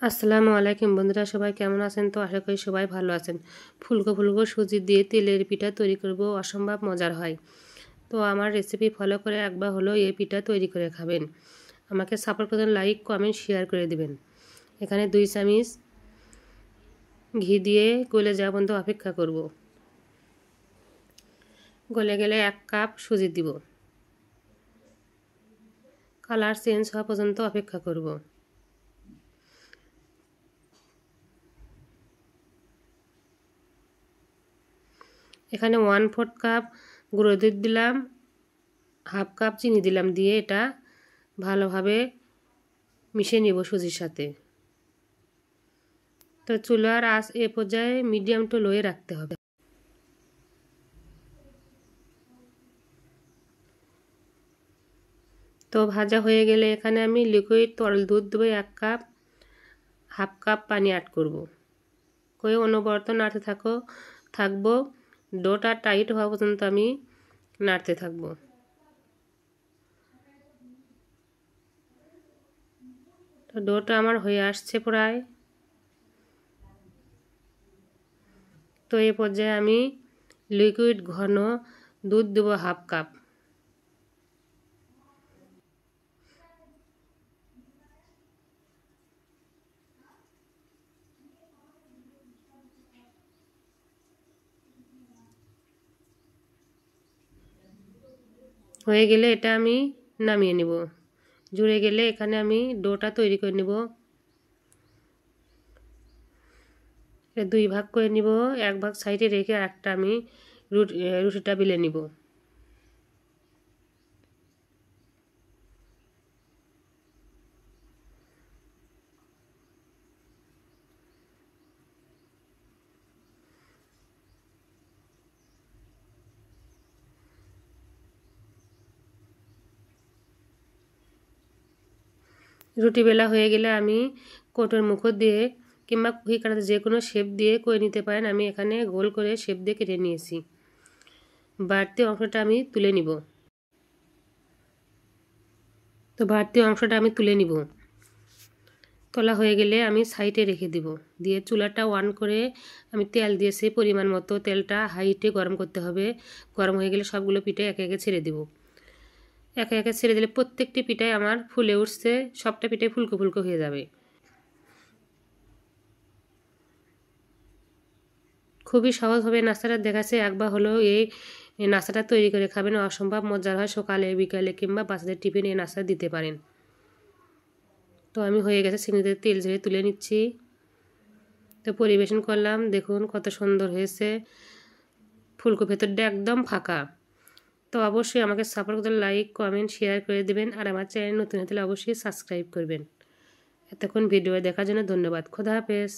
আসসালামু আলাইকুম বন্ধুরা, সবাই কেমন আছেন? তো আশা করি সবাই ভালো আছেন। ফুলকো ফুলকো সুজি দিয়ে তেলের পিঠা তৈরি করব, অসম্ভব মজার হয়। তো আমার রেসিপি ফলো করে একবার হলো এই পিঠা তৈরি করে খাবেন। আমাকে সাপোর্ট করবেন, লাইক কমেন্ট শেয়ার করে দিবেন। এখানে 2 চামচ ঘি দিয়ে গলে যাওয়া পর্যন্ত অপেক্ষা করব। গলে গেলে 1 কাপ সুজি দিব। কালার চেঞ্জ হওয়া পর্যন্ত অপেক্ষা করব। এখানে 1/4 কাপ গুঁড়ো দুধ দিলাম, 1/2 কাপ চিনি দিলাম, দিয়ে এটা ভালোভাবে মিশিয়ে নিব সুজির সাথে। তো চুলার আঁচ এ পর্যায়ে মিডিয়াম টু লোয়ে রাখতে হবে। তো ভাজা হয়ে গেলে এখানে আমি লিকুইড তরল দুধ দেবো 1 কাপ, 1/2 কাপ পানি অ্যাড করব। করে অনবরত নাড়তে থাকবো। ডোটা টাইট হওয়া পর্যন্ত আমি নাড়তে থাকবো। তো ডোটা আমার হয়ে আসছে প্রায়। তো এই পর্যায়ে আমি লিকুইড ঘন দুধ দেবো 1/2 কাপ। হয়ে গেলে এটা আমি নামিয়ে নিব। জুড়ে গেলে এখানে আমি ডোটা তৈরি করে নিব। 2 ভাগ করে নিব, 1 ভাগ সাইডে রেখে একটা আমি রুটিটা বেলে নিব। রুটি বেলা হয়ে গেলে আমি কোটোর মুখো দিয়ে কিংবা কুকি কাটাতে যে কোনো শেপ দিয়ে করে নিতে পারেন। আমি এখানে গোল করে শেপ দিয়ে কেটে নিয়েছি। বাড়তি অংশটা আমি তুলে নিব। তো বাড়তি অংশটা আমি তুলে নিব। তোলা হয়ে গেলে আমি সাইডে রেখে দিব। দিয়ে চুলাটা অন করে আমি তেল দিয়েছি পরিমাণ মতো। তেলটা হাইটে গরম করতে হবে। গরম হয়ে গেলে সবগুলো পিঠে একে একে ছেড়ে দিব। একে একে ছেড়ে দিলে প্রত্যেকটি পিঠাই আমার ফুলে উঠছে, সবটা পিঠে ফুলকো ফুলকো হয়ে যাবে। খুবই সহজভাবে নাস্তাটা দেখাচ্ছে। একবার হলেও এই নাস্তাটা তৈরি করে খাবেন, অসম্ভব মজার হয়। সকালে বিকালে কিংবা বাচ্চাদের টিফিনে এই নাস্তা দিতে পারেন। তো আমি হয়ে গেছে চিনিতে তেল ঝেড়ে তুলে নিচ্ছি। তো পরিবেশন করলাম, দেখুন কত সুন্দর হয়েছে। ফুলকো ভেতরটা একদম ফাঁকা। তো অবশ্যই আমাকে সাপোর্ট করতে লাইক কমেন্ট শেয়ার করে দেবেন। আর আমার চ্যানেল নতুন হলে অবশ্যই সাবস্ক্রাইব করবেন। এতক্ষণ ভিডিও দেখার জন্য ধন্যবাদ। খোদা হাফেজ।